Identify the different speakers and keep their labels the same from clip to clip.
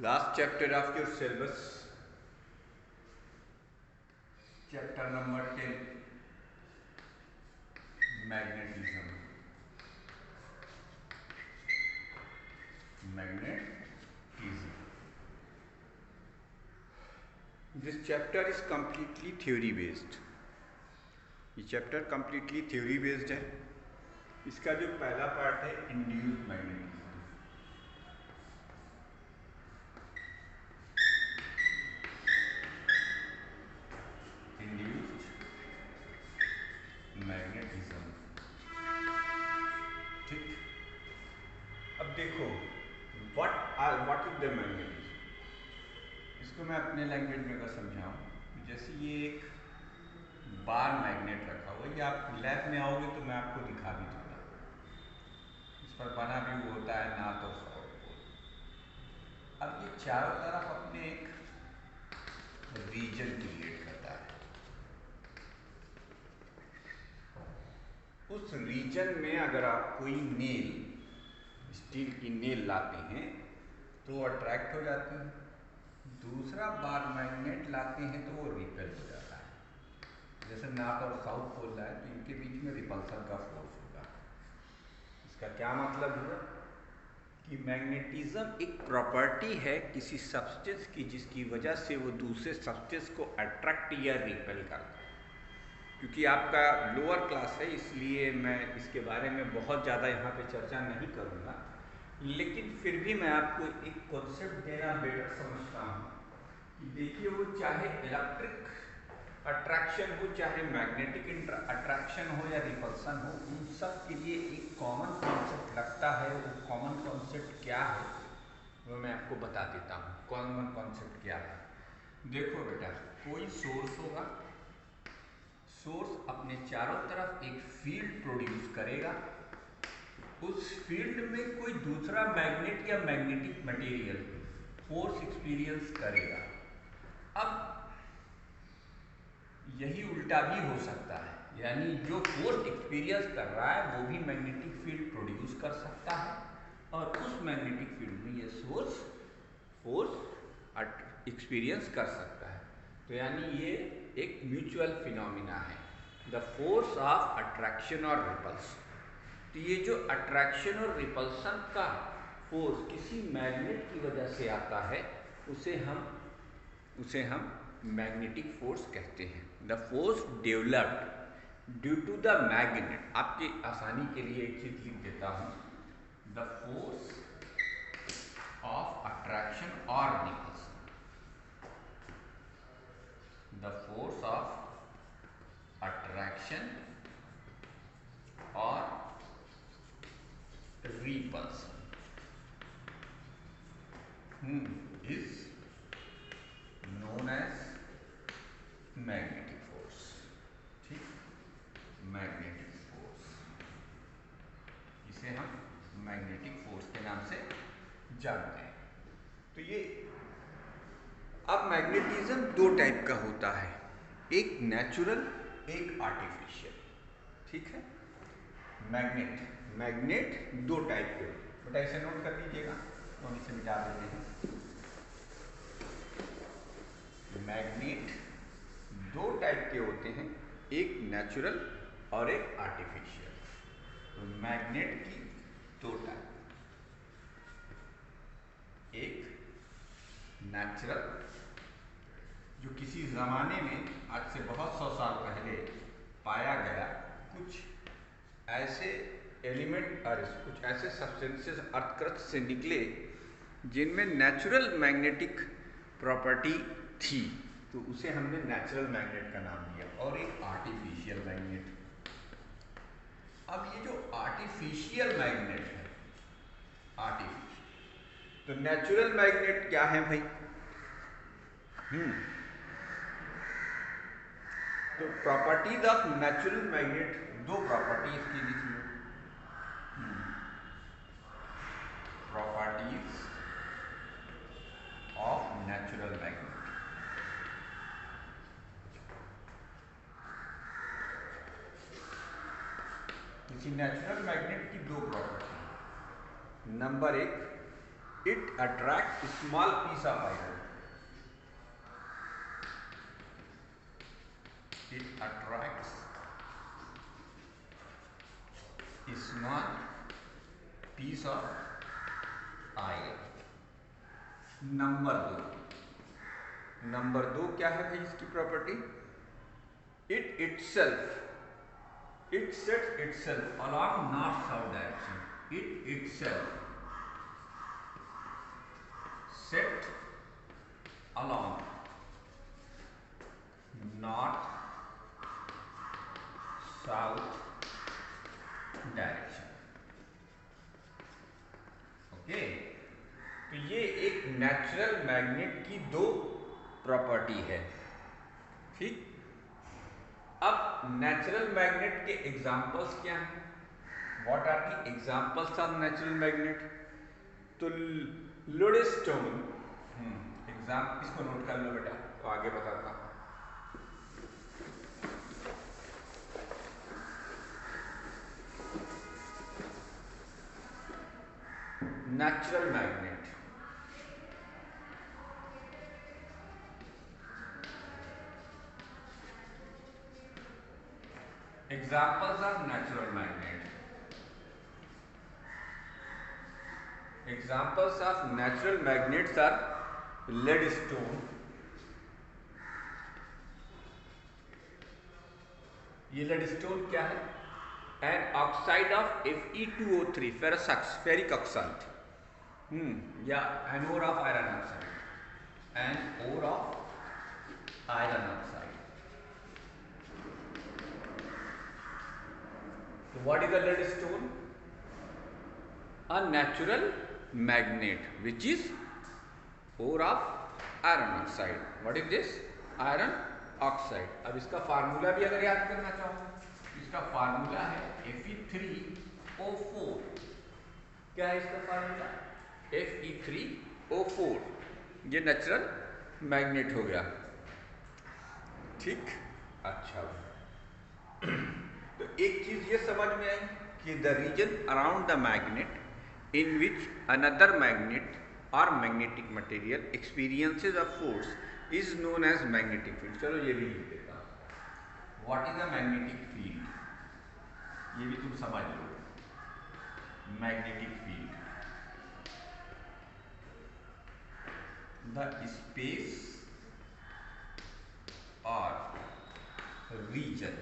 Speaker 1: Last chapter of your syllabus, chapter number 10, magnetism. Magnetism. This chapter is completely theory based. ये chapter completely theory based है. इसका जो पहला part है induced magnetism. Magnetism. ठीक. अब देखो व्हाट इज द मैग्नेटिज्म. इसको मैं अपने लैंग्वेज में अगर समझाऊं, जैसे ये एक बार मैग्नेट रखा हुआ है. ये आप लैब में आओगे तो मैं आपको दिखा भी दूंगा. इस पर बना भी वो होता है नॉर्थ और साउथ पोल. अब ये चारों तरफ अपने एक रीजन क्रिएट करता है. उस रीजन में अगर आप कोई नेल, स्टील की नेल लाते हैं तो वो अट्रैक्ट हो जाती है. दूसरा बार मैग्नेट लाते हैं तो वो रिपेल हो जाता है. जैसे नॉर्थ और साउथ पोल है तो इनके बीच में रिपल्सन का फोर्स होगा. इसका क्या मतलब हुआ कि मैग्नेटिज्म एक प्रॉपर्टी है किसी सब्सटेंस की जिसकी वजह से वो दूसरे सब्सटेंस को अट्रैक्ट या रिपेल करता है. क्योंकि आपका लोअर क्लास है इसलिए मैं इसके बारे में बहुत ज़्यादा यहाँ पे चर्चा नहीं करूँगा, लेकिन फिर भी मैं आपको एक कॉन्सेप्ट देना बेटर समझता हूँ कि देखिए वो चाहे इलेक्ट्रिक अट्रैक्शन हो, चाहे मैग्नेटिक अट्रैक्शन हो या रिपल्सन हो, उन सब के लिए एक कॉमन कॉन्सेप्ट लगता है. वो कॉमन कॉन्सेप्ट क्या है वो मैं आपको बता देता हूँ. कॉमन कॉन्सेप्ट क्या है? देखो बेटा, कोई सोर्स होगा. सोर्स अपने चारों तरफ एक फील्ड प्रोड्यूस करेगा. उस फील्ड में कोई दूसरा मैग्नेट या मैग्नेटिक मटेरियल फोर्स एक्सपीरियंस करेगा. अब यही उल्टा भी हो सकता है, यानी जो फोर्स एक्सपीरियंस कर रहा है वो भी मैग्नेटिक फील्ड प्रोड्यूस कर सकता है और उस मैग्नेटिक फील्ड में ये सोर्स फोर्स एक्सपीरियंस कर सकता है. तो यानी ये एक म्यूचुअल फिनोमिना है, द फोर्स ऑफ अट्रैक्शन और रिपल्सन. तो ये जो अट्रैक्शन और रिपल्सन का फोर्स किसी मैग्नेट की वजह से आता है उसे हम मैग्नेटिक फोर्स कहते हैं. The force developed due to the magnet. आपकी आसानी के लिए एक चीज लिख देता हूं, द फोर्स ऑफ अट्रैक्शन और repulsion. The force of attraction और repulsion is known as magnetic force. ठीक, मैग्नेटिक फोर्स, इसे हम मैग्नेटिक फोर्स के नाम से जानते हैं. तो ये अब मैग्नेटिज्म दो टाइप का होता है, एक नेचुरल एक आर्टिफिशियल. ठीक है. मैग्नेट दो टाइप के होते हैं. बेटा इसे नोट कर लीजिएगा, तो इसे मिटा देते हैं. मैग्नेट दो टाइप के होते हैं, एक नेचुरल और एक आर्टिफिशियल. तो मैग्नेट की दो टाइप, एक नेचुरल जो किसी जमाने में आज से बहुत 100 साल पहले पाया गया. कुछ ऐसे एलिमेंट और कुछ ऐसे सब्सटेंसेस अर्थ क्रस्ट से निकले जिनमें नेचुरल मैग्नेटिक प्रॉपर्टी थी, तो उसे हमने नेचुरल मैग्नेट का नाम दिया. और एक आर्टिफिशियल मैग्नेट. अब ये जो आर्टिफिशियल मैग्नेट है, आर्टिफिशियल, तो नेचुरल मैग्नेट क्या है भाई? तो प्रॉपर्टीज ऑफ नेचुरल मैग्नेट, दो प्रॉपर्टी इसकी लिखी है. Properties of natural magnet. किसी नेचुरल मैग्नेट की दो प्रॉपर्टी. नंबर एक, It attracts small piece of iron. It attracts a small piece of iron. Number दो क्या है भाई इसकी property? It itself, it sets itself along north-south direction. It itself set along north south direction. Okay, तो ये एक natural magnet की दो प्रॉपर्टी है. ठीक, अब नेचुरल मैग्नेट के एग्जांपल्स क्या हैं? What are the examples of natural magnet? तो लोडेस्टोन एग्जाम, इसको नोट कर लो बेटा, तो आगे बताता हूं. Natural magnet, examples of natural magnet. Examples of natural magnets are lodestone. ये लेडस्टोन क्या है? An oxide of Fe2O3 ferric oxide, या an ore of iron oxide, an ore of iron oxide. So what is the leadstone? A natural magnet which is ore of iron oxide. What is this? Iron oxide. अब इसका formula भी अगर याद करना चाहो, इसका formula है Fe3O4. क्या है इसका फार्मूला? Fe3O4. ये नेचुरल मैग्नेट हो गया. ठीक, अच्छा. तो एक चीज ये समझ में आई कि the region around the magnet in which another magnet और magnetic material experiences a force is known as magnetic field. चलो ये भी लिख देता हूं. What is the magnetic field? ये भी तुम समझ लो. मैग्नेटिक फील्ड, द स्पेस और region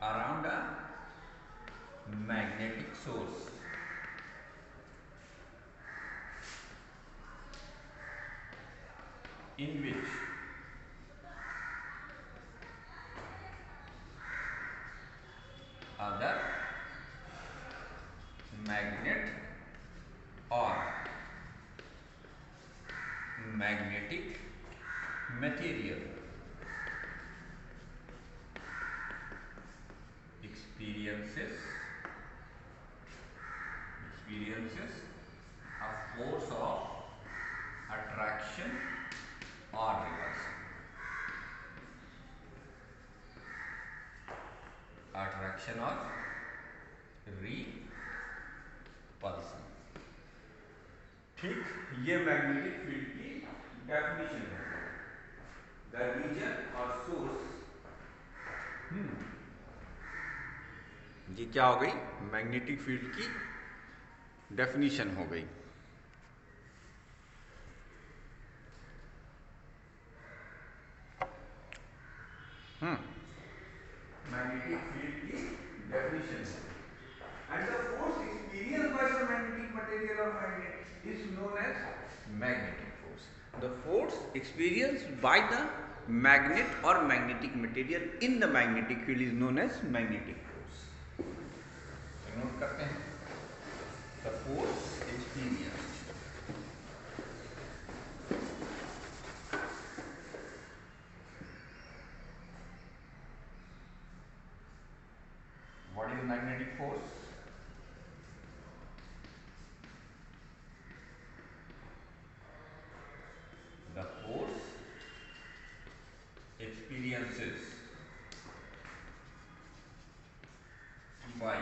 Speaker 1: around a magnetic source in which other magnet or magnetic material experiences a force of attraction or repulsion. Attraction or repulsion. ठीक, ये magnetic field की definition है. द रीजन और source, ये क्या हो गई? मैग्नेटिक फील्ड की डेफिनेशन हो गई. मैग्नेटिक फील्ड की डेफिनेशन है. And the force experienced by the magnetic material और magnet is known as magnetic force. The force experienced by the magnet और magnetic material in the magnetic field is known as magnetic force. Note करते हैं. The force experienced what is magnetic force? The force experiences by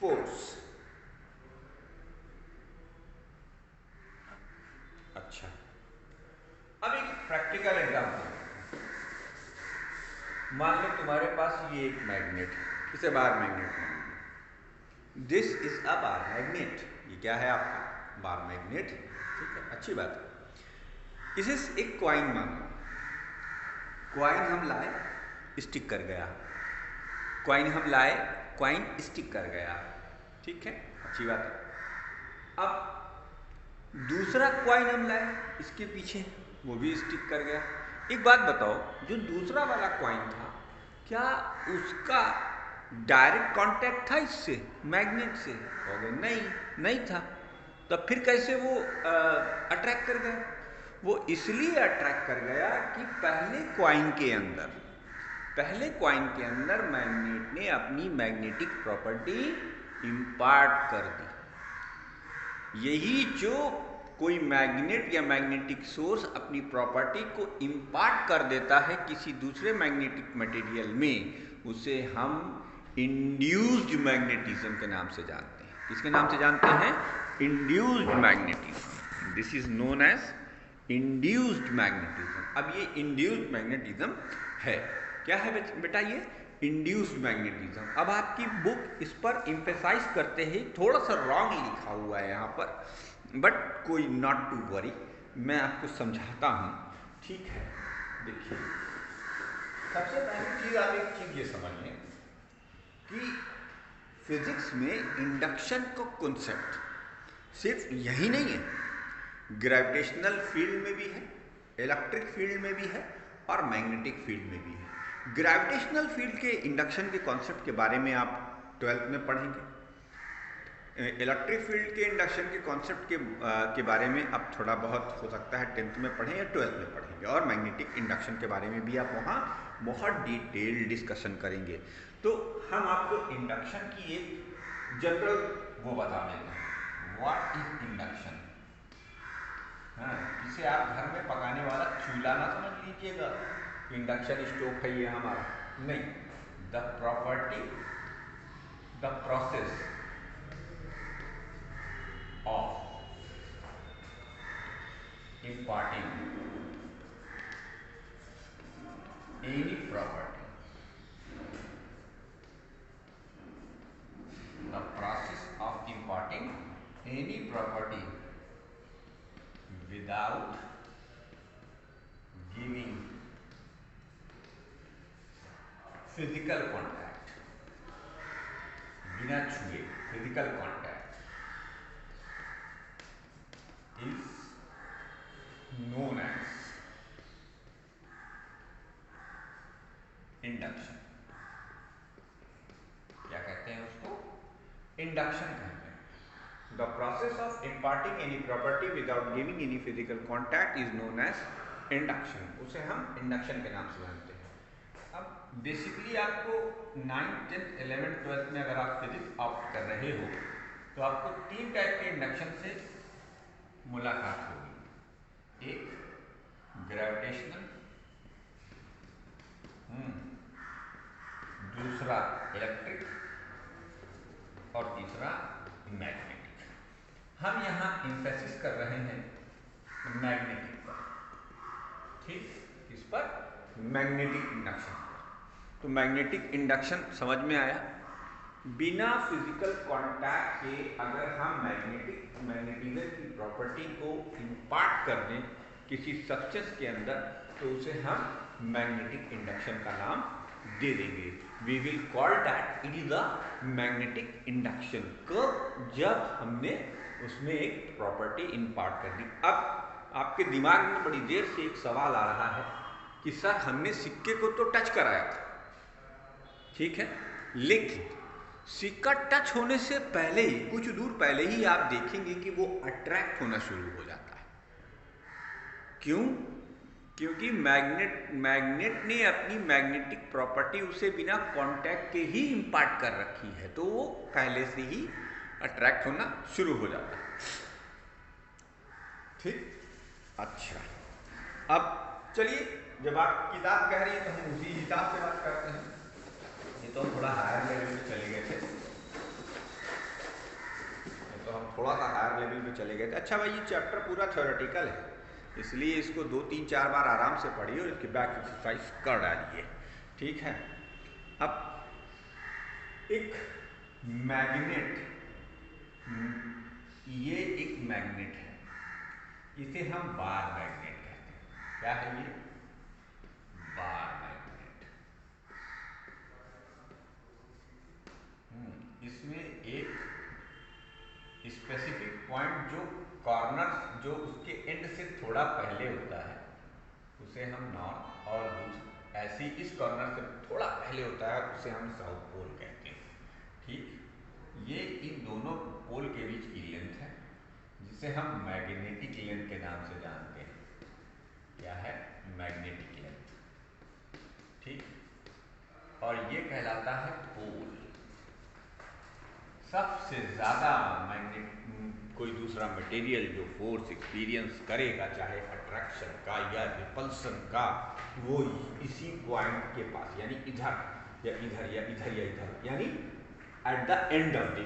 Speaker 1: force. अच्छा, अब एक practical example. मान लो तुम्हारे पास ये एक मैग्नेट है, इसे बार मैग्नेट मानो। This is a bar magnet. ये क्या है आपका? Bar magnet. ठीक है, अच्छी बात है। इसे एक कॉइन मानो। कॉइन हम लाए, स्टिक कर गया। कॉइन हम लाए, कॉइन स्टिक कर गया। ठीक है, अच्छी बात है। अब दूसरा कॉइन हम लाए, इसके पीछे, वो भी स्टिक कर गया। एक बात बताओ, जो दूसरा वाला कॉइन था, क्या उसका डायरेक्ट कांटेक्ट था इससे, मैग्नेट से? नहीं, नहीं था। तब फिर कैसे वो अट्रैक्ट कर गया? वो इसलिए अट्रैक्ट कर गया कि पहले कॉइन के अंदर मैग्नेट ने अपनी मैग्नेटिक प्रॉपर्टी इंपार्ट कर दी। यही जो कोई मैग्नेट या मैग्नेटिक सोर्स अपनी प्रॉपर्टी को इंपार्ट कर देता है किसी दूसरे मैग्नेटिक मटेरियल में, उसे हम इंड्यूस्ड मैग्नेटिज्म के नाम से जानते हैं। किसके नाम से जानते हैं? Induced magnetism. This is known as induced magnetism. अब ये इंड्यूस्ड मैग्नेटिज्म है, क्या है बेटा? ये इंड्यूस्ड मैग्नेटिज्म। अब आपकी बुक इस पर एम्फेसाइज करते हैं, थोड़ा सा रॉन्ग लिखा हुआ है यहाँ पर, बट कोई नॉट टू वरी, मैं आपको समझाता हूँ। ठीक है, देखिए, सबसे पहली चीज आप एक चीज ये समझ लें कि फिजिक्स में इंडक्शन का कॉन्सेप्ट सिर्फ यही नहीं है, ग्रेविटेशनल फील्ड में भी है, इलेक्ट्रिक फील्ड में भी है और मैग्नेटिक फील्ड में भी है। ग्रेविटेशनल फील्ड के इंडक्शन के कॉन्सेप्ट के बारे में आप 12th में पढ़ेंगे। इलेक्ट्रिक फील्ड के इंडक्शन के कॉन्सेप्ट के बारे में आप थोड़ा बहुत हो सकता है 10th में पढ़ें या 12th में पढ़ेंगे, और मैग्नेटिक इंडक्शन के बारे में भी आप वहाँ बहुत डिटेल डिस्कशन करेंगे। तो हम आपको इंडक्शन की एक जनरल वो बता देंगे, व्हाट इज इंडक्शन। हाँ, इसे आप घर में पकाने वाला चूल्हा ना समझ लीजिएगा, इंडक्शन स्टोव है ये हमारा, नहीं। The property, the process of imparting any property, the process of imparting any property without giving physical contact, बिना छुए physical contact is known as induction. क्या कहते हैं उसको? इंडक्शन कहते हैं। The process of imparting any property without giving any physical contact is known as induction. उसे हम इंडक्शन के नाम से जानते हैं। अब बेसिकली आपको 9th 10th 11th 12th में अगर आप फिजिक्स ऑप्ट कर रहे हो तो आपको 3 टाइप के इंडक्शन से मुलाकात होगी। एक ग्रेविटेशनल, दूसरा इलेक्ट्रिक और तीसरा मैग्नेटिक। हम यहाँ एम्फेसिस कर रहे हैं मैग्नेटिक पर। ठीक, किस पर? मैग्नेटिक इंडक्शन पर। तो मैग्नेटिक इंडक्शन समझ में आया। बिना फिजिकल कांटेक्ट के अगर हम मैग्नेटिज्म की प्रॉपर्टी को इंपार्ट कर दें किसी सब्सटेंस के अंदर, तो उसे हम मैग्नेटिक इंडक्शन का नाम दे देंगे। We will call that it is a magnetic induction. कब? जब हमने उसमें एक प्रॉपर्टी इंपार्ट कर दी। अब आपके दिमाग में बड़ी देर से एक सवाल आ रहा है कि सर हमने सिक्के को तो टच कराया था, ठीक है, लेकिन सिक्का टच होने से पहले ही, कुछ दूर पहले ही आप देखेंगे कि वो अट्रैक्ट होना शुरू हो जाता है। क्यों? क्योंकि मैग्नेट ने अपनी मैग्नेटिक प्रॉपर्टी उसे बिना कांटेक्ट के ही इंपार्ट कर रखी है, तो वो पहले से ही अट्रैक्ट होना शुरू हो जाता है। ठीक, अच्छा, अब चलिए, जब आप किताब कह रही है तो हम उसी हिसाब से बात करते हैं। ये तो थोड़ा हायर लेवल पे चले गए थे। थोड़ा सा हायर लेवल पे चले गए थे। अच्छा भाई, ये चैप्टर पूरा थ्योरेटिकल है, इसलिए इसको 2-3-4 बार आराम से पढ़िए और इसके बैक एक्सरसाइज कर डालिए, ठीक है। अब एक मैग्नेट, ये एक मैग्नेट है, इसे हम बार मैग्नेट कहते हैं। क्या है ये? Bar magnet. इसमें एक स्पेसिफिक पॉइंट जो कॉर्नर जो उसके एंड से थोड़ा पहले होता है उसे हम नॉर्थ, और ऐसे ही इस कॉर्नर से थोड़ा पहले होता है उसे हम साउथ पोल कहते हैं, ठीक। ये इन दोनों पोल के बीच की लेंथ है जिसे हम मैग्नेटिक लेंथ के नाम से जानते हैं। क्या है? मैग्नेटिक लेंथ, ठीक। और ये कहलाता है पोल। सबसे ज़्यादा मैग्नेट कोई दूसरा मटेरियल जो फोर्स एक्सपीरियंस करेगा, चाहे अट्रैक्शन का या रिपल्सन का, वो इसी पॉइंट के पास, यानी इधर या इधर या इधर या इधर, यानी at the end of the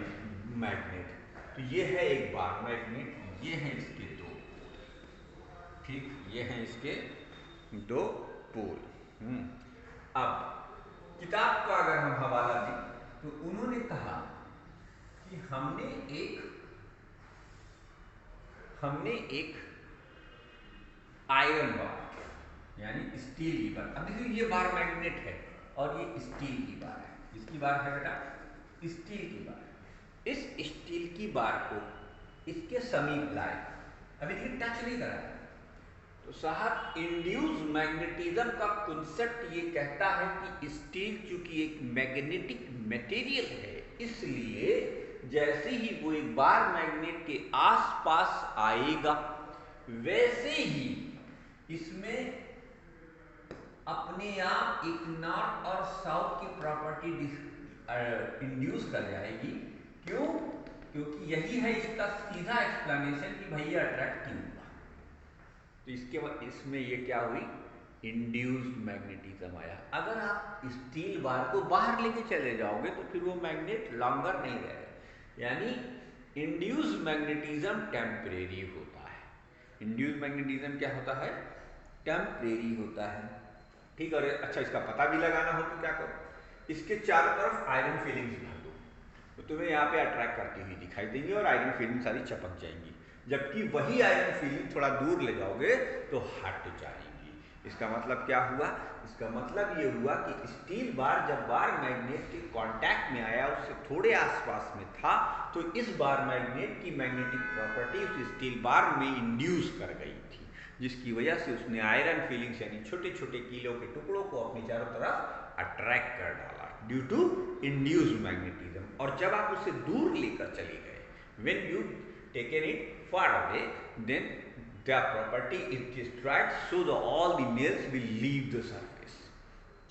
Speaker 1: magnet. तो ये है एक बार मैग्नेट, ये हैं इसके दो पोल, ठीक। ये हैं इसके दो पोल। अब किताब का अगर हम हवाला दें तो उन्होंने कहा कि हमने एक आयरन बार यानी स्टील की बार, अब देखिए ये बार मैग्नेट है और ये स्टील की बार है। इसकी बार है बेटा स्टील की बार। इस स्टील की बार को इसके समीप लाए, अभी देखिए टच नहीं करा है। तो साहब, इंड्यूस मैग्नेटिज्म का कॉन्सेप्ट ये कहता है कि स्टील चूंकि एक मैग्नेटिक मटेरियल है, इसलिए जैसे ही वो एक बार मैग्नेट के आसपास आएगा वैसे ही इसमें अपने आप एक नॉर्थ और साउथ की प्रॉपर्टी इंड्यूस कर जाएगी। क्यों? क्योंकि यही है इसका सीधा एक्सप्लेनेशन कि भैया अट्रैक्ट क्यों हुआ। तो इसके बाद इसमें ये क्या हुई? इंड्यूस्ड मैग्नेटिज्म आया। अगर आप स्टील बार को बाहर लेके चले जाओगे तो फिर वो मैग्नेट लॉन्गर नहीं रहेगा, यानी इंड्यूस्ड मैग्नेटिज्म टेम्परेरी होता है। इंड्यूस्ड मैग्नेटिज्म क्या होता है? टेम्परेरी होता है, ठीक। और अच्छा, इसका पता भी लगाना हो तो क्या करो, इसके चारों तरफ आयरन फीलिंग्स भर दो, तो तुम्हें यहाँ पे अट्रैक्ट करती हुई दिखाई देंगी और आयरन फीलिंग सारी चपक जाएंगी। जबकि वही आयरन फीलिंग थोड़ा दूर ले जाओगे तो हट जाएंगी। इसका मतलब क्या हुआ? इसका मतलब ये हुआ कि स्टील बार जब बार मैग्नेट के कांटेक्ट में आया, उससे थोड़े आसपास में था, तो इस बार मैग्नेट की मैग्नेटिक प्रॉपर्टी उस स्टील बार में इंड्यूस कर गई थी, जिसकी वजह से उसने आयरन फीलिंग्स यानी छोटे छोटे कीलों के टुकड़ों को अपनी चारों तरफ अट्रैक्ट कर डाला ड्यू टू इंड्यूस्ड मैग्नेटिज्म। और जब आप उसे दूर लेकर चले गए, when you taken it far away, then the property is destroyed, so all the nails will leave the surface,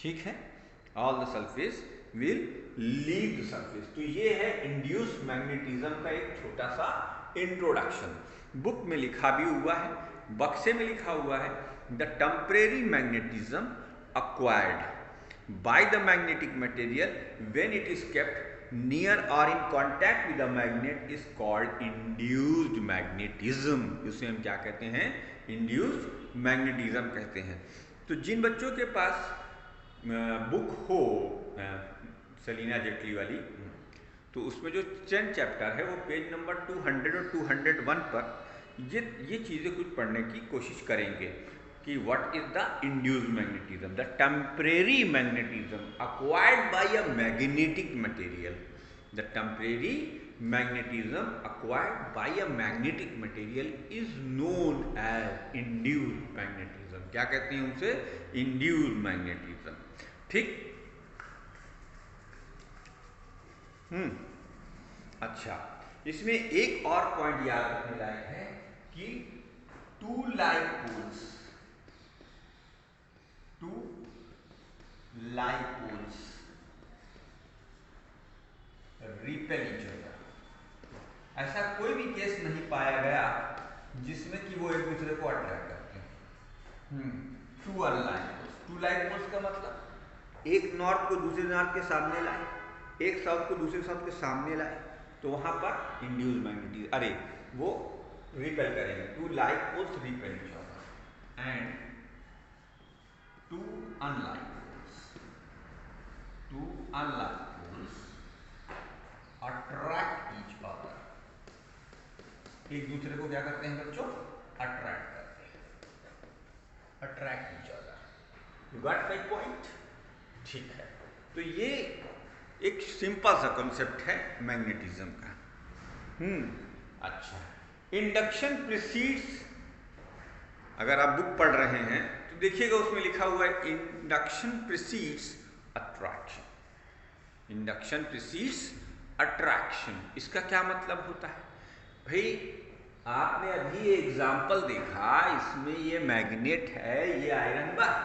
Speaker 1: ठीक है, all the surface will leave the surface। तो ये है इंड्यूस्ड मैग्नेटिज्म का एक छोटा सा इंट्रोडक्शन। बुक में लिखा भी हुआ है, बक्से में लिखा हुआ है, the temporary magnetism acquired by the magnetic material when it is kept near or in contact with the magnet is called induced magnetism। उसे हम क्या कहते हैं? induced magnetism कहते हैं। तो जिन बच्चों के पास बुक हो सलीना जेटली वाली, तो उसमें जो 10 चैप्टर है वो पेज नंबर 200 और 201 पर ये चीज़ें कुछ पढ़ने की कोशिश करेंगे कि what is the induced magnetism, the temporary magnetism acquired by a magnetic material. The temporary magnetism acquired by a magnetic material is known as induced magnetism. क्या कहते हैं उसे? इंड्यूस्ड मैग्नेटिज्म, ठीक। अच्छा, इसमें एक और पॉइंट याद रखने लायक है कि टू लाइपोल्स रिपेल ईच अदर। ऐसा कोई भी केस नहीं पाया गया जिसमें कि वो एक दूसरे को अट्रैक्ट करते हैं। टू लाइपोल्स का मतलब एक नॉर्थ को दूसरे नॉर्थ के सामने लाए, एक साउथ को दूसरे साउथ के सामने लाए, तो वहां पर इंड्यूस मैग्नेटिज्म, अरे वो रिपेल करेंगे। Two like poles repel each other and two unlike poles attract each other. एक दूसरे को क्या करते हैं बच्चों? अट्रैक्ट करते हैं, attract each other. You got my point? ठीक है, तो ये एक सिंपल सा कॉन्सेप्ट है मैग्नेटिज्म का। अच्छा, इंडक्शन प्रीसीड्स, अगर आप बुक पढ़ रहे हैं तो देखिएगा उसमें लिखा हुआ है induction precedes attraction. Induction precedes attraction, इसका क्या मतलब होता है? भाई आपने अभी एग्जाम्पल देखा, इसमें ये मैग्नेट है, ये आयरन बार।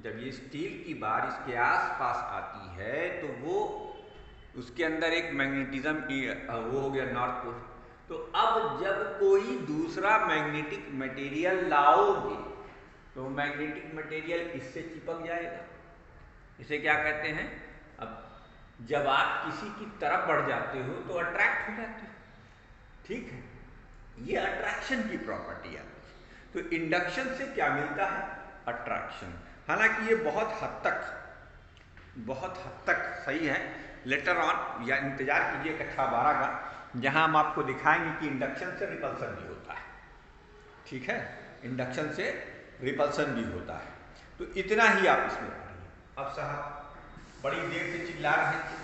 Speaker 1: जब ये स्टील की बार इसके आसपास आती है तो वो उसके अंदर एक मैग्नेटिज्म वो हो गया नॉर्थ पोल। तो अब जब कोई दूसरा मैग्नेटिक मटेरियल लाओगे तो मैग्नेटिक मटेरियल इससे चिपक जाएगा। इसे क्या कहते हैं? अब जब आप किसी की तरफ बढ़ जाते हो तो अट्रैक्ट हो जाते हो, ठीक है, ये अट्रैक्शन की प्रॉपर्टी है। तो इंडक्शन से क्या मिलता है? अट्रैक्शन। हालांकि ये बहुत हद तक सही है। लेटर ऑन या इंतजार कीजिए कक्षा 12 का, जहां हम आपको दिखाएंगे कि इंडक्शन से रिपल्सन भी होता है, ठीक है, इंडक्शन से रिपल्सन भी होता है। तो इतना ही आप इसमें पढ़िए। अब साहब बड़ी देर से चिल्ला रहे थे,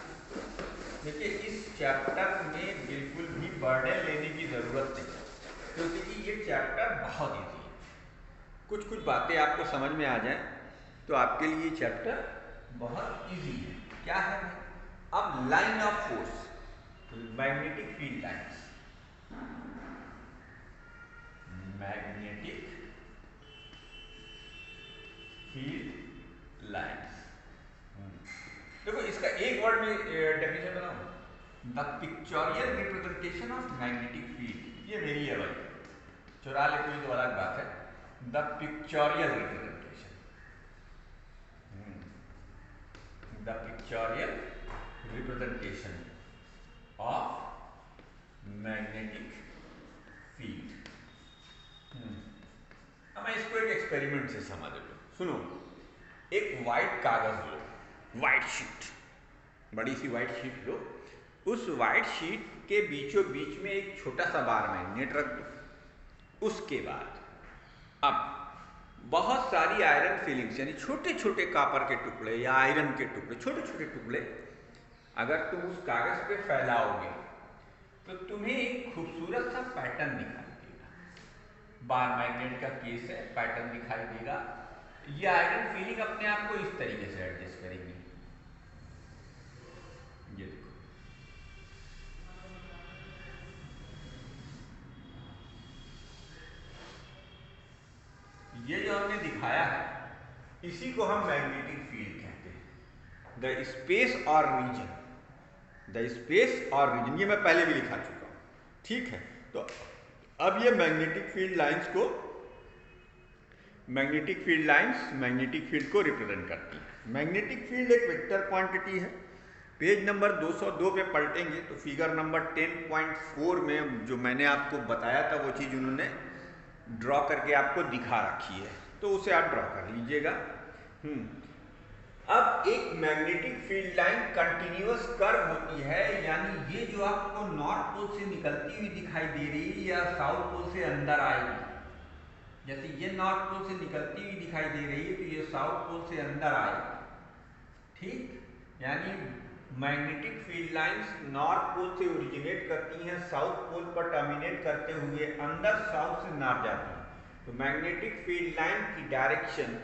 Speaker 1: देखिए इस चैप्टर में बिल्कुल भी बर्डन लेने की जरूरत नहीं, क्योंकि ये चैप्टर बहुत ईजी है। कुछ बातें आपको समझ में आ जाए तो आपके लिए चैप्टर बहुत इजी है। क्या है? अब line of force, magnetic field lines, magnetic field lines. देखो इसका एक वर्ड में डेफिनेशन बनाओ, the pictorial representation of magnetic field. ये मेरी है भाई, चुरा ले कोई तो अलग बात है। The pictorial representation, the pictorial representation of magnetic field. अब मैं इसको एक एक्सपेरिमेंट से समझ लो। सुनो, एक वाइट कागज लो, वाइट शीट, बड़ी सी वाइट शीट लो। उस वाइट शीट के बीचों बीच में एक छोटा सा बार मैग्नेट रख दो। उसके बाद अब बहुत सारी आयरन फिलिंग्स, यानी छोटे छोटे कॉपर के टुकड़े या आयरन के टुकड़े, छोटे छोटे टुकड़े अगर तुम उस कागज पे फैलाओगे तो तुम्हें एक खूबसूरत सा पैटर्न दिखाई देगा। बार मैग्नेट का केस है, पैटर्न दिखाई देगा। ये आयरन फीलिंग अपने आप को इस तरीके से एडजस्ट करेंगी। ये देखो, ये जो हमने दिखाया है इसी को हम मैग्नेटिक फील्ड कहते हैं। द स्पेस और रीजन, द स्पेस और रीजन, ये मैं पहले भी लिखा चुका हूं, ठीक है। तो अब ये मैग्नेटिक फील्ड लाइंस को, magnetic field lines magnetic field को रिप्रेजेंट करती है। मैग्नेटिक फील्ड एक वेक्टर क्वांटिटी है। पेज नंबर 202 पे पलटेंगे तो फिगर नंबर 10.4 में जो मैंने आपको बताया था वो चीज़ उन्होंने ड्रॉ करके आपको दिखा रखी है, तो उसे आप ड्रॉ कर लीजिएगा। अब एक magnetic field line continuous curve होती है, यानी ये जो आपको नॉर्थ पोल से निकलती हुई दिखाई दे रही है या साउथ पोल से अंदर आएगी, जैसे ये नॉर्थ पोल से निकलती हुई दिखाई दे रही है तो ये साउथ पोल से अंदर आएगी, ठीक। यानी magnetic field lines north pole से ओरिजिनेट करती हैं, साउथ पोल पर टर्मिनेट करते हुए अंदर साउथ से नॉर्थ जाती हैं। तो मैग्नेटिक फील्ड लाइन की direction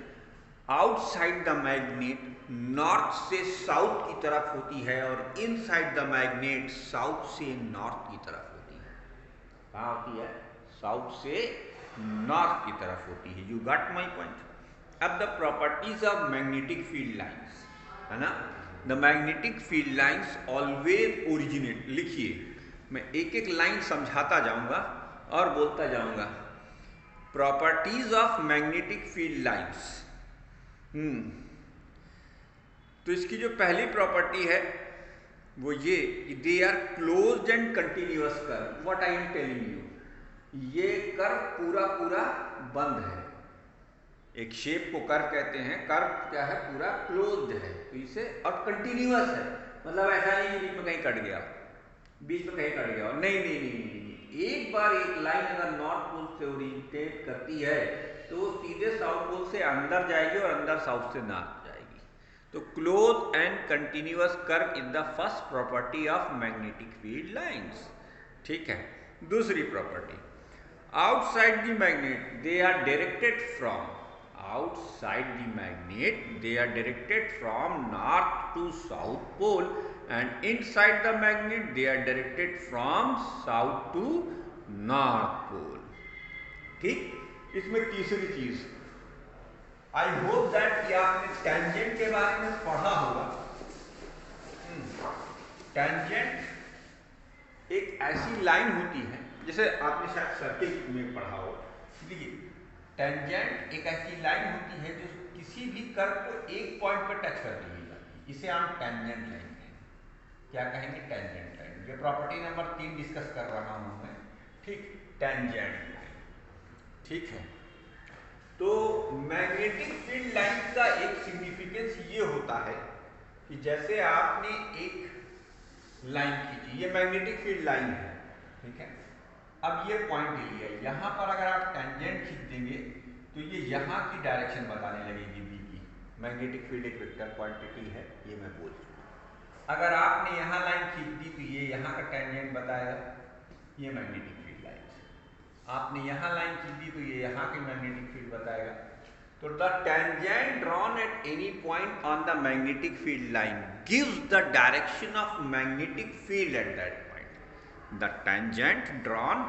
Speaker 1: outside the magnet north से साउथ की तरफ होती है और इनसाइड द मैग्नेट साउथ से नॉर्थ की तरफ होती है। कहाँ होती है? साउथ से नॉर्थ की तरफ होती है। You got my point. अब the properties of magnetic field lines है ना, the magnetic field lines always originate. लिखिए, मैं एक एक लाइन समझाता जाऊंगा और बोलता जाऊंगा। Properties of magnetic field lines. तो इसकी जो पहली प्रॉपर्टी है वो ये they are closed and continuous curve. What I am telling you, ये कर्व पूरा पूरा बंद है। एक शेप को कर्व कहते हैं, कर्व क्या है, पूरा क्लोज्ड है, तो इसे और कंटिन्यूअस है, मतलब ऐसा नहीं बीच में कहीं कट गया, बीच में कहीं कट गया, नहीं नहीं नहीं नहीं, नहीं। एक बार एक लाइन अगर नॉर्थ पोल से ओरिएंटेट करती है तो सीधे साउथ पोल से अंदर जाएगी और अंदर साउथ से नॉर्थ जाएगी। तो close and continuous curve is the first property of magnetic field lines. ठीक है। दूसरी property, outside the magnet they are directed from, outside the magnet they are directed from north to south pole, and inside the magnet they are directed from south to north pole। ठीक। इसमें तीसरी चीज, I hope that कि आपने tangent के बारे में पढ़ा होगा। टेंजेंट एक ऐसी लाइन होती है, जैसे आपने शायद सर्किल में पढ़ा हो, देखिए टेंजेंट एक ऐसी लाइन होती है जो किसी भी कर्व को एक पॉइंट पर टच कर दी जाती है, इसे हम टेंजेंट लाइन कहेंगे। क्या कहेंगे? Tangent line. ये प्रॉपर्टी नंबर 3 डिस्कस कर रहा हूं मैं। ठीक, टेंजेंट लाइन। ठीक है। तो मैग्नेटिक फील्ड लाइन का एक सिग्निफिकेंस ये होता है कि जैसे आपने एक लाइन खींची, ये मैग्नेटिक फील्ड लाइन है, ठीक है। अब ये पॉइंट लिया, यहां पर अगर आप टेंजेंट खींच देंगे तो ये यहां की डायरेक्शन बताने लगेगी बी की। मैग्नेटिक फील्ड एक वेक्टर क्वांटिटी है, ये मैं बोल चुका। अगर आपने यहां लाइन खींच दी तो ये यहां का टेंजेंट बताएगा, ये मैग्नेटिक फील्ड लाइन है। आपने यहां लाइन खींच दी तो ये यहां की मैग्नेटिक फील्ड बताएगा। तो the tangent drawn at any point on the magnetic field line gives the direction of magnetic field at that point. The tangent drawn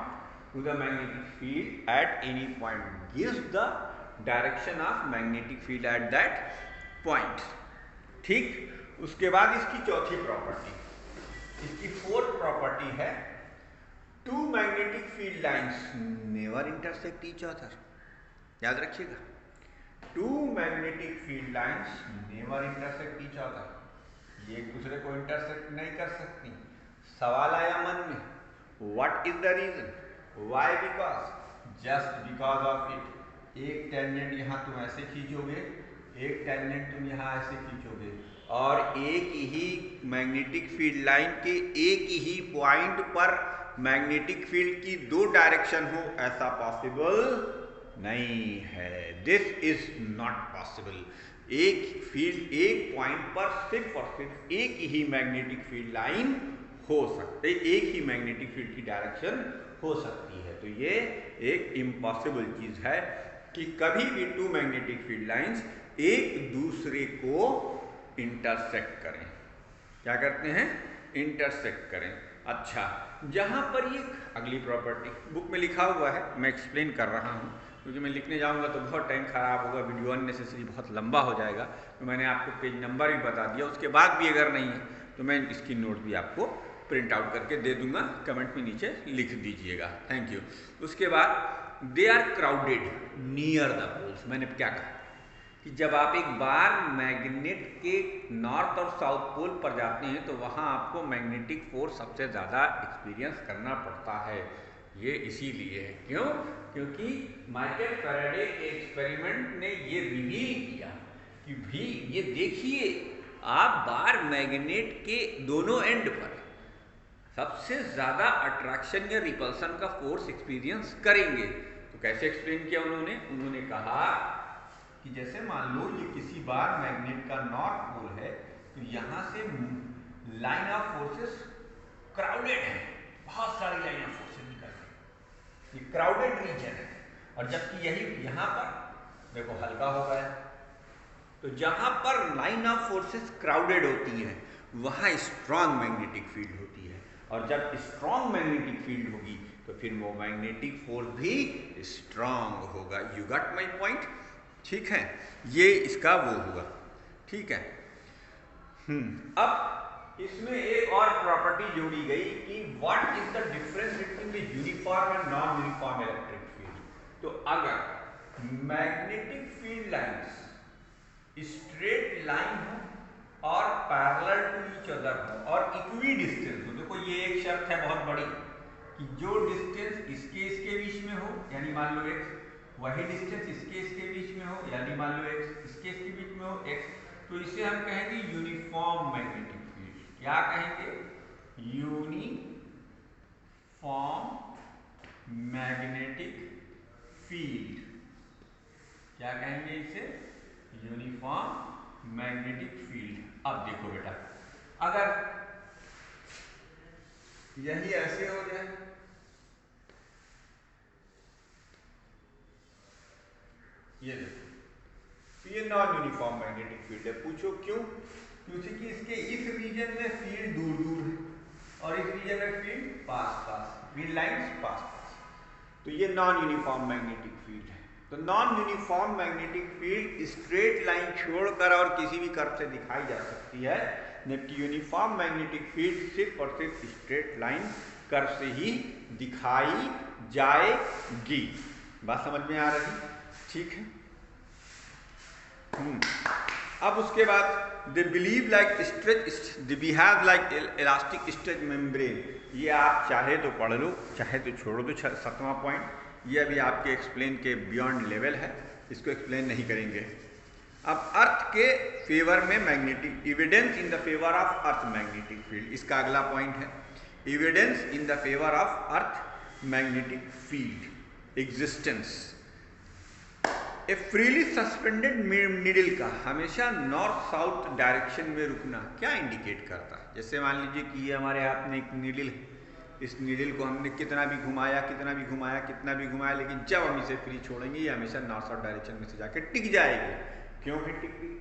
Speaker 1: to the magnetic field at any point gives the direction of magnetic field at that point। ठीक। उसके बाद इसकी चौथी property, इसकी fourth property है, two magnetic field lines never intersect each other. याद रखिएगा, two magnetic field lines never intersect each other, ये एक दूसरे को इंटरसेक्ट नहीं कर सकती। सवाल आया मन में, what is the reason, why, because, just because of it. एक टेंजेंट यहां तुम ऐसे खींचोगे, एक टेंजेंट तुम यहां ऐसे खींचोगे, और एक ही मैग्नेटिक फील्ड लाइन के एक ही पॉइंट पर मैग्नेटिक फील्ड की दो डायरेक्शन हो, ऐसा पॉसिबल नहीं है। This is not possible. एक फील्ड, एक पॉइंट पर सिर्फ और सिर्फ एक ही मैग्नेटिक फील्ड लाइन हो सकते, एक ही मैग्नेटिक फील्ड की डायरेक्शन हो सकती है। तो ये एक इम्पॉसिबल चीज है कि कभी भी टू मैग्नेटिक फील्ड लाइंस एक दूसरे को इंटरसेक्ट करें। क्या करते हैं? इंटरसेक्ट करें। अच्छा, जहां पर ये अगली प्रॉपर्टी बुक में लिखा हुआ है, मैं एक्सप्लेन कर रहा हूं, क्योंकि मैं लिखने जाऊंगा तो बहुत टाइम खराब होगा, वीडियो अननेसेसरी बहुत लंबा हो जाएगा। तो मैंने आपको पेज नंबर भी बता दिया, उसके बाद भी अगर नहीं है तो मैं इसकी नोट भी आपको प्रिंट आउट करके दे दूंगा, कमेंट में नीचे लिख दीजिएगा। Thank you. उसके बाद they are crowded near the poles. मैंने क्या कहा कि जब आप एक बार मैग्नेट के नॉर्थ और साउथ पोल पर जाते हैं तो वहां आपको मैग्नेटिक फोर्स सबसे ज़्यादा एक्सपीरियंस करना पड़ता है। ये इसीलिए है, क्यों? क्योंकि माइकल फैराडे के एक्सपेरिमेंट ने ये रिवील किया कि भी ये देखिए, आप बार मैग्नेट के दोनों एंड पर सबसे ज़्यादा अट्रैक्शन या रिपल्सन का फोर्स एक्सपीरियंस करेंगे। तो कैसे एक्सप्लेन किया उन्होंने? उन्होंने कहा कि जैसे मान लो ये किसी बार मैग्नेट का नॉर्थ पोल है, तो यहां से लाइन ऑफ फोर्सेस क्राउडेड है, बहुत सारी लाइन ऑफ फोर्सेस निकल रही, ये क्राउडेड रीजन है। और जबकि यही यहां पर देखो हल्का हो गया। तो जहां पर लाइन ऑफ फोर्सेस क्राउडेड होती है वहां स्ट्रॉन्ग मैग्नेटिक फील्ड होती है, और जब स्ट्रॉन्ग मैग्नेटिक फील्ड होगी तो फिर वो मैग्नेटिक फोर्स भी स्ट्रॉन्ग होगा। You got my point? ठीक है, ये इसका वो हुआ। ठीक है। अब इसमें एक और प्रॉपर्टी जोड़ी गई कि what is the difference between the uniform and non uniform electric field. तो अगर magnetic field lines straight line हो और पैरेलल टू ईच अदर हो और इक्वी डिस्टेंस हो। देखो ये एक शर्त है बहुत बड़ी कि जो डिस्टेंस इसके इसके बीच में हो, यानी मान लो x, वही डिस्टेंस इसके बीच में हो, यानी मान लो x इसके बीच में हो x, तो इसे हम कहेंगे यूनिफॉर्म मैग्नेटिक फील्ड। क्या कहेंगे? Uniform magnetic field. क्या कहेंगे इसे? Uniform magnetic field. अब देखो बेटा, अगर यही ऐसे हो जाए, ये देखो, तो ये नॉन यूनिफॉर्म मैग्नेटिक फील्ड है। पूछो क्यों? क्योंकि इसके इस रीजन में फील्ड दूर दूर है और इस रीजन में फील्ड पास पास, ग्रीन लाइंस पास पास, तो ये नॉन यूनिफॉर्म मैग्नेटिक फील्ड है। तो non uniform magnetic field straight line छोड़कर और किसी भी कर्व से दिखाई जा सकती है, जबकि यूनिफॉर्म मैग्नेटिक फील्ड सिर्फ और सिर्फ स्ट्रेट लाइन कर्व से ही दिखाई जाएगी। बात समझ में आ रही? ठीक है। अब उसके बाद they believe like stretch, they behave like elastic stretch membrane. ये आप चाहे तो पढ़ लो, चाहे तो छोड़ो। तो 7वां पॉइंट ये अभी आपके एक्सप्लेन के बियॉन्ड लेवल है, इसको एक्सप्लेन नहीं करेंगे। अब अर्थ के फेवर में magnetic, evidence in the favour of earth magnetic field, इसका अगला पॉइंट है। Evidence in the favour of earth magnetic field existence. A freely suspended needle का हमेशा नॉर्थ साउथ डायरेक्शन में रुकना क्या इंडिकेट करता है? जैसे मान लीजिए कि ये हमारे हाथ में एक नीडल है, इस नीडल को हमने कितना भी घुमाया, लेकिन जब हम इसे फ्री छोड़ेंगे ये हमेशा नॉर्थ साउथ डायरेक्शन में से जाकर टिक जाएगी। क्यों टिक गई?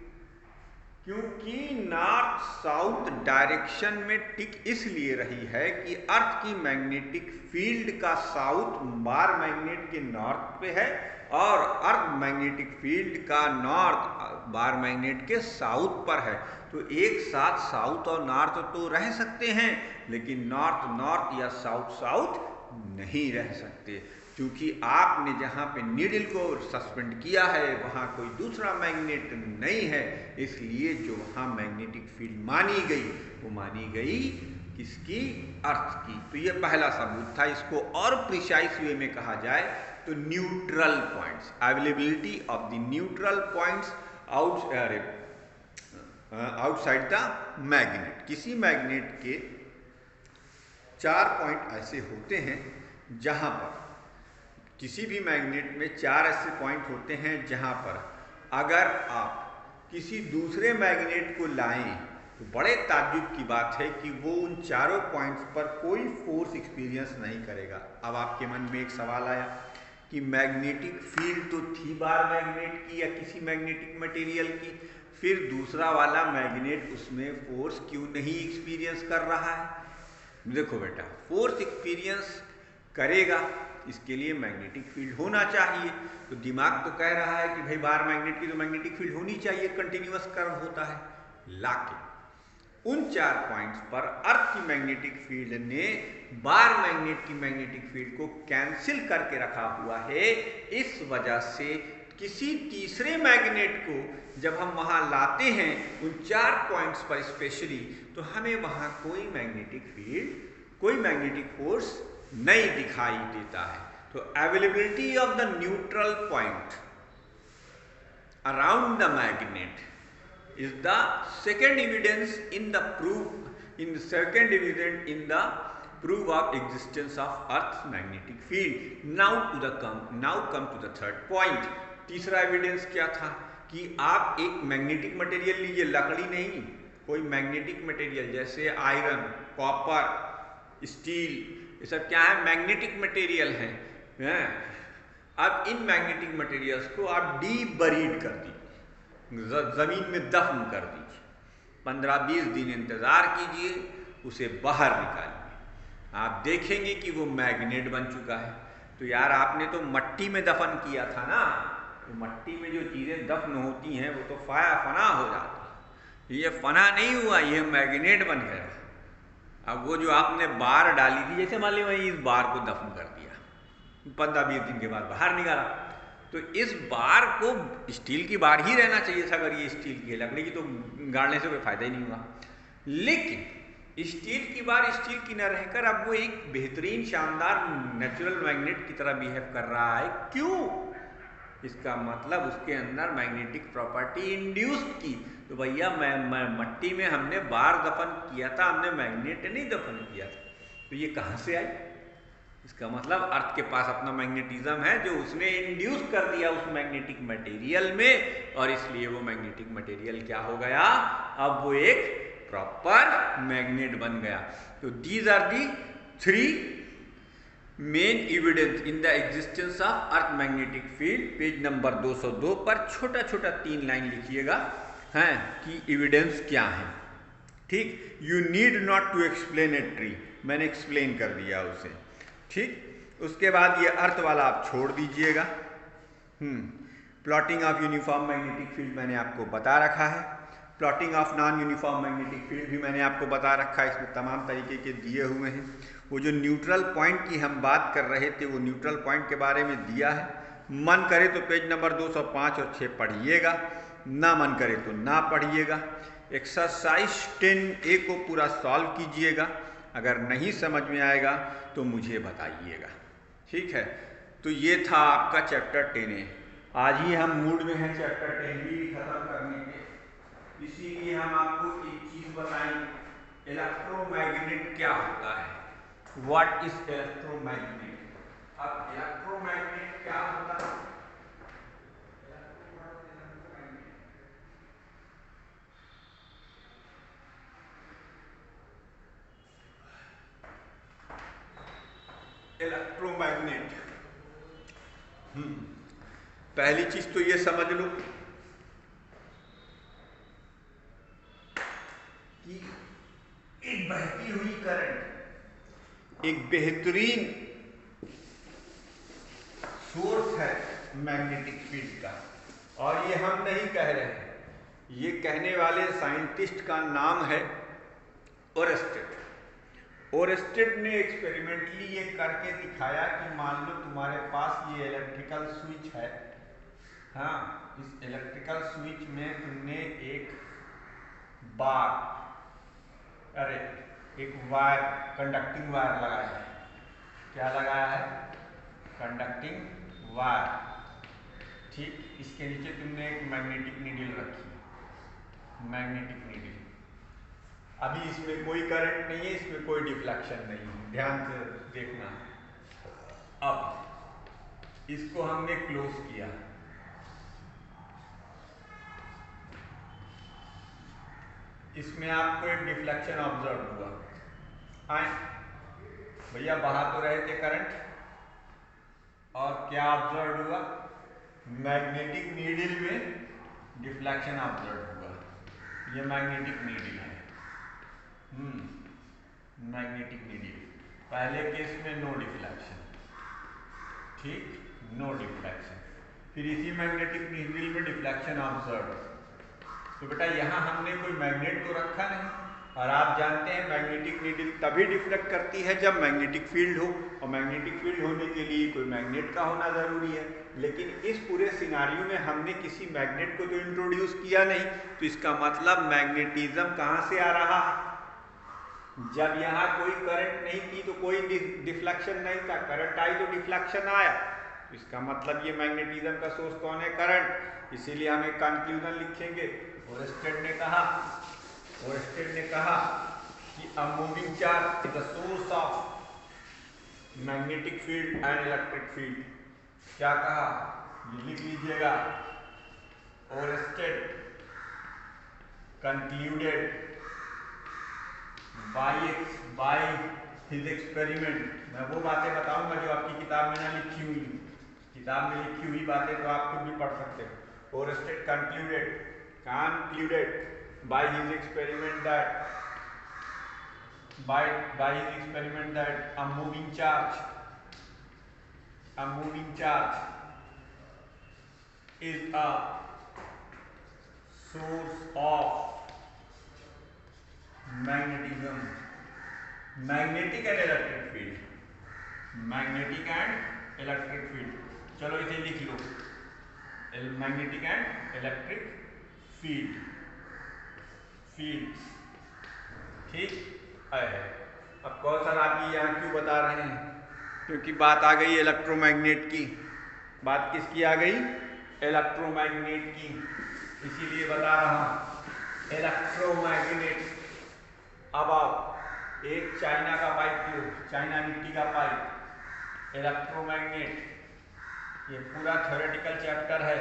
Speaker 1: क्योंकि नॉर्थ साउथ डायरेक्शन में टिक इसलिए रही है कि अर्थ की मैग्नेटिक फील्ड का साउथ बार मैग्नेट के नॉर्थ पे है और अर्थ मैग्नेटिक फील्ड का नॉर्थ बार मैग्नेट के साउथ पर है। तो एक साथ साउथ और नॉर्थ तो रह सकते हैं, लेकिन नॉर्थ नॉर्थ या साउथ साउथ नहीं रह सकते, क्योंकि आपने जहाँ पे नीडल को सस्पेंड किया है वहाँ कोई दूसरा मैग्नेट नहीं है, इसलिए जो वहाँ मैग्नेटिक फील्ड मानी गई वो मानी गई किसकी? अर्थ की। तो ये पहला सबूत था। इसको और प्रिसाइज वे में कहा जाए तो neutral points, availability of the neutral points outside the magnet. किसी मैग्नेट के 4 पॉइंट ऐसे होते हैं जहां पर, किसी भी मैग्नेट में 4 ऐसे पॉइंट होते हैं जहां पर अगर आप किसी दूसरे मैग्नेट को लाएं तो बड़े ताज्जुब की बात है कि वो उन चारों पॉइंट्स पर कोई फोर्स एक्सपीरियंस नहीं करेगा। अब आपके मन में एक सवाल आया कि मैग्नेटिक फील्ड तो थी बार मैग्नेट की या किसी मैग्नेटिक मटेरियल की, फिर दूसरा वाला मैग्नेट उसमें फोर्स क्यों नहीं एक्सपीरियंस कर रहा है? देखो बेटा, फोर्स एक्सपीरियंस करेगा इसके लिए मैग्नेटिक फील्ड होना चाहिए। तो दिमाग तो कह रहा है कि भाई बार मैग्नेट की तो मैग्नेटिक फील्ड होनी चाहिए, कंटिन्यूअस कर्व होता है। लाके उन 4 पॉइंट्स पर अर्थ की मैग्नेटिक फील्ड ने बार मैग्नेट की मैग्नेटिक फील्ड को कैंसिल करके रखा हुआ है। इस वजह से किसी तीसरे मैग्नेट को जब हम वहां लाते हैं उन 4 पॉइंट्स पर स्पेशली, तो हमें वहां कोई मैग्नेटिक फील्ड, कोई मैग्नेटिक फोर्स नहीं दिखाई देता है। तो availability of the neutral point around the magnet is the second evidence in the proof of existence of Earth's magnetic field. Now come to the third point. तीसरा evidence क्या था कि आप एक मैग्नेटिक मटेरियल लीजिए, लकड़ी नहीं, कोई मैग्नेटिक मटेरियल जैसे आयरन, कॉपर, स्टील, ये सब क्या है? मैग्नेटिक मटेरियल हैं। अब इन मैग्नेटिक मटेरियल्स को आप डीप बरीड कर दीजिए, जमीन में दफन कर दीजिए, 15-20 दिन इंतजार कीजिए, उसे बाहर निकालिए, आप देखेंगे कि वो मैग्नेट बन चुका है। तो यार आपने तो मट्टी में दफन किया था ना, तो मट्टी में जो चीजें दफन होती हैं वो तो फना हो जाती है, ये फना नहीं हुआ, ये मैग्नेट बन गया। अब वो जो आपने बार डाली थी, जैसे मान लीजिए इस बार को दफन कर दिया, 15-20 दिन के बाद बाहर निकाला, तो इस बार को स्टील की बार ही रहना चाहिए था, अगर ये स्टील की है, लकड़ी की तो गाड़ने से कोई फायदा ही नहीं हुआ। लेकिन स्टील की बार स्टील की न रहकर अब वो एक बेहतरीन शानदार नेचुरल मैग्नेट की तरह बिहेव कर रहा है। क्यों? इसका मतलब उसके अंदर मैग्नेटिक प्रॉपर्टी इंड्यूस्ड की। तो भैया मट्टी में हमने बार दफन किया था, हमने मैग्नेट नहीं दफन किया था, तो ये कहाँ से आई? इसका मतलब अर्थ के पास अपना मैग्नेटिज्म है जो उसने इंड्यूस कर दिया उस मैग्नेटिक मटेरियल में, और इसलिए वो मैग्नेटिक मटेरियल क्या हो गया? अब वो एक प्रॉपर मैग्नेट बन गया। तो these are the 3 main evidence in the existence of earth magnetic field. Page number 202 पर छोटा छोटा 3 लाइन लिखिएगा हैं कि एविडेंस क्या है। ठीक, you need not to explain a tree, मैंने एक्सप्लेन कर दिया उसे। ठीक, उसके बाद ये अर्थ वाला आप छोड़ दीजिएगा। Plotting of uniform magnetic field मैंने आपको बता रखा है। Plotting of non uniform magnetic field भी मैंने आपको बता रखा है, इसमें तमाम तरीके के दिए हुए हैं। वो जो न्यूट्रल पॉइंट की हम बात कर रहे थे, वो न्यूट्रल पॉइंट के बारे में दिया है। मन करे तो पेज नंबर 205 और 6 पढ़िएगा, ना मन करे तो ना पढ़िएगा। एक्सरसाइज 10A को पूरा सॉल्व कीजिएगा, अगर नहीं समझ में आएगा तो मुझे बताइएगा। ठीक है, तो ये था आपका चैप्टर 10A। आज ही हम मूड में हैं चैप्टर 10 भी खत्म करने के, इसीलिए हम आपको एक चीज बताएंगे, इलेक्ट्रोमैग्नेट क्या होता है। What is electromagnet? अब इलेक्ट्रोमैग्नेट क्या होता है? इलेक्ट्रोमैग्नेट, पहली चीज तो ये समझ लो कि एक बहती हुई करंट एक बेहतरीन सोर्स है मैग्नेटिक फील्ड का, और ये हम नहीं कह रहे हैं, ये कहने वाले साइंटिस्ट का नाम है ओरेस्टेड। ओरेस्टेड ने एक्सपेरिमेंटली ये करके दिखाया कि मान लो तुम्हारे पास ये इलेक्ट्रिकल स्विच है, हाँ, इस इलेक्ट्रिकल स्विच में तुमने एक बार, अरे एक वायर, कंडक्टिंग वायर लगाया है। क्या लगाया है? Conducting wire. ठीक, इसके नीचे तुमने एक मैग्नेटिक नीडल रखी, मैग्नेटिक नीडल। अभी इसमें कोई करंट नहीं है, इसमें कोई डिफ्लेक्शन नहीं है, ध्यान से देखना। अब इसको हमने क्लोज किया, इसमें आपको एक डिफ्लेक्शन ऑब्जर्व हुआ। आए भैया, बहा तो रहे थे करंट, और क्या ऑब्जर्व हुआ? मैग्नेटिक नीडल में डिफ्लेक्शन ऑब्जर्व हुआ। ये मैग्नेटिक नीडल है, मैग्नेटिक नीडल। पहले केस में नो डिफ्लेक्शन, ठीक, नो डिफ्लेक्शन। फिर इसी मैग्नेटिक नीडल में डिफ्लेक्शन ऑब्जर्व। तो बेटा यहाँ हमने कोई मैग्नेट तो रखा नहीं, और आप जानते हैं मैग्नेटिक नीडल तभी डिफ्लेक्ट करती है जब मैग्नेटिक फील्ड हो, और मैग्नेटिक फील्ड होने के लिए कोई मैग्नेट का होना जरूरी है। लेकिन इस पूरे सिनारियो में हमने किसी मैग्नेट को तो इंट्रोड्यूस किया नहीं, तो इसका मतलब मैग्नेटिज्म कहाँ से आ रहा है? जब यहाँ कोई करंट नहीं थी तो कोई डिफ्लेक्शन नहीं था, करंट आई तो डिफ्लेक्शन आया। तो इसका मतलब ये मैग्नेटिज्म का सोर्स कौन है? करंट। इसीलिए हम एक कंक्लूजन लिखेंगे, ओरेस्टेड ने कहा कि a moving charge is the source of magnetic field and electric field. क्या कहा? ये लिख लीजिएगा, Oersted concluded by his experiment. मैं वो बातें बताऊंगा जो आपकी किताब में ना लिखी हुई, किताब में लिखी हुई बातें तो आप खुद भी पढ़ सकते हो। Oersted concluded by his experiment that a moving charge is a source of magnetism, magnetic and electric field, magnetic and electric field। चलो इसे लिख लो, मैग्नेटिक एंड इलेक्ट्रिक फील्ड्स, ठीक है। अब कौशल आप ये यहाँ क्यों बता रहे हैं? क्योंकि बात आ गई इलेक्ट्रोमैग्नेट की। बात किसकी आ गई? इलेक्ट्रोमैग्नेट की, इसीलिए बता रहा हूँ इलेक्ट्रोमैग्नेट। अब आप एक चाइना का पाइप लो, चाइना मिट्टी का पाइप, इलेक्ट्रोमैग्नेट, ये पूरा थ्योरेटिकल चैप्टर है।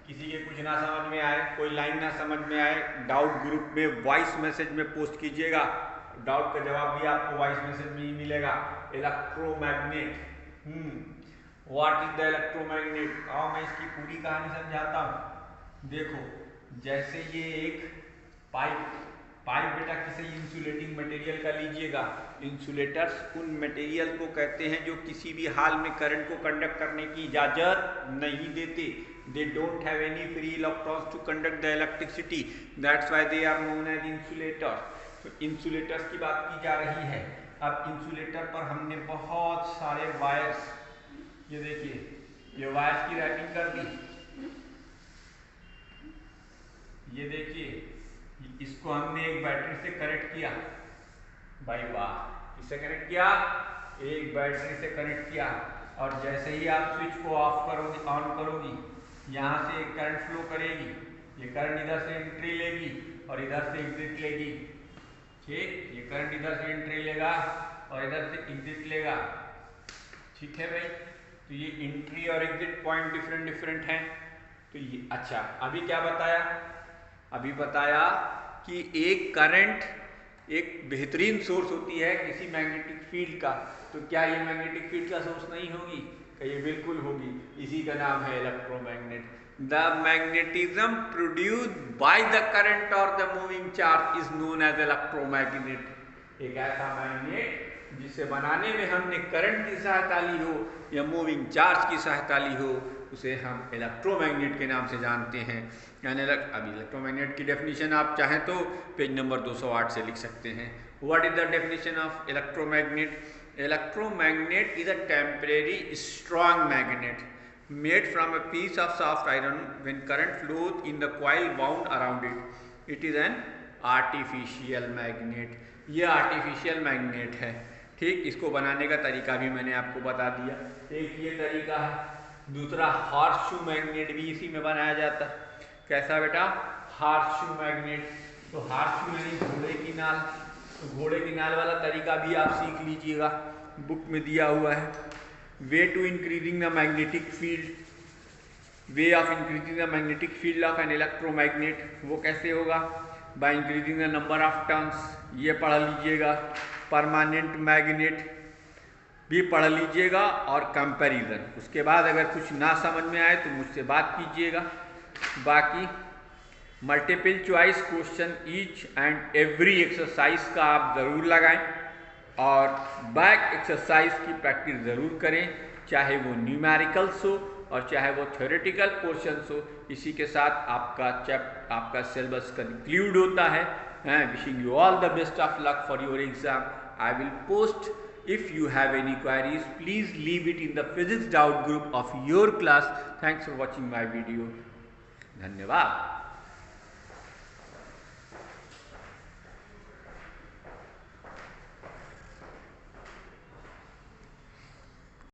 Speaker 1: किसी के कुछ ना समझ में आए, कोई लाइन ना समझ में आए, डाउट ग्रुप में वॉइस मैसेज में पोस्ट कीजिएगा, डाउट का जवाब भी आपको वॉइस मैसेज में ही मिलेगा। Electromagnet, what is the electromagnet? आओ मैं इसकी पूरी कहानी समझाता हूँ। देखो, जैसे ये एक पाइप बेटा किसी इंसुलेटिंग मटेरियल का लीजिएगा। इंसुलेटर्स उन मटेरियल को कहते हैं जो किसी भी हाल में करंट को कंडक्ट करने की इजाजत नहीं देते। They don't have any free electrons to conduct the electricity, that's why they are known as insulators. तो इंसुलेटर्स की बात की जा रही है। अब इंसुलेटर पर हमने बहुत सारे वायर्स, ये देखिए, ये वायर्स की रैपिंग कर दी, ये देखिए, इसको हमने एक बैटरी से कनेक्ट किया। भाई वाह, किससे कनेक्ट किया? एक बैटरी से कनेक्ट किया। और जैसे ही आप स्विच को ऑफ करोगे, ऑन करोगी, यहाँ से एक करंट फ्लो करेगी, ये करंट इधर से एंट्री लेगी और इधर से एग्जिट लेगी, ठीक। ये करंट इधर से एंट्री लेगा और इधर से एग्जिट लेगा, ठीक है भाई। तो ये एंट्री और एग्जिट पॉइंट डिफरेंट हैं। तो ये अच्छा, अभी क्या बताया? अभी बताया कि एक करंट एक बेहतरीन सोर्स होती है किसी मैग्नेटिक फील्ड का। तो क्या ये मैग्नेटिक फील्ड का सोर्स नहीं होगी? ये बिल्कुल होगी, इसी का नाम है electromagnet. The magnetism produced by the current और the moving charge is known as electromagnet. एक ऐसा मैग्नेट जिसे बनाने में हमने करंट की सहायता ली हो या मूविंग चार्ज की सहायता ली हो, उसे हम इलेक्ट्रोमैग्नेट के नाम से जानते हैं। यानी अभी इलेक्ट्रोमैग्नेट की डेफिनेशन आप चाहें तो पेज नंबर 208 से लिख सकते हैं। What is the definition of electromagnet? Electromagnet is a temporary strong magnet made from a piece of soft iron when current flows in the coil wound around it. It is an artificial magnet. ये artificial magnet है, ठीक। इसको बनाने का तरीका भी मैंने आपको बता दिया। एक ये तरीका है, दूसरा हॉर्सशू मैग्नेट भी इसी में बनाया जाता है। कैसा बेटा? Horseshoe magnet. तो हॉर्सशू यानी घोड़े की नाल, तो घोड़े की नाल वाला तरीका भी आप सीख लीजिएगा, बुक में दिया हुआ है। Way to increasing the magnetic field, way of increasing the magnetic field of an electromagnet, वो कैसे होगा? By increasing the number of turns, ये पढ़ लीजिएगा। परमानेंट मैग्नेट भी पढ़ लीजिएगा और कंपैरिजन। उसके बाद अगर कुछ ना समझ में आए तो मुझसे बात कीजिएगा। बाकी multiple choice question each and every exercise का आप ज़रूर लगाएं और बैक एक्सरसाइज की प्रैक्टिस ज़रूर करें, चाहे वो न्यूमेरिकल्स हो और चाहे वो थ्योरेटिकल पोर्शंस हो। इसी के साथ आपका सिलेबस कंक्लूड होता है। Wishing you all the best of luck for your exam. I will post if you have any queries, please leave it in the physics doubt group of your class. Thanks for watching my video. धन्यवाद।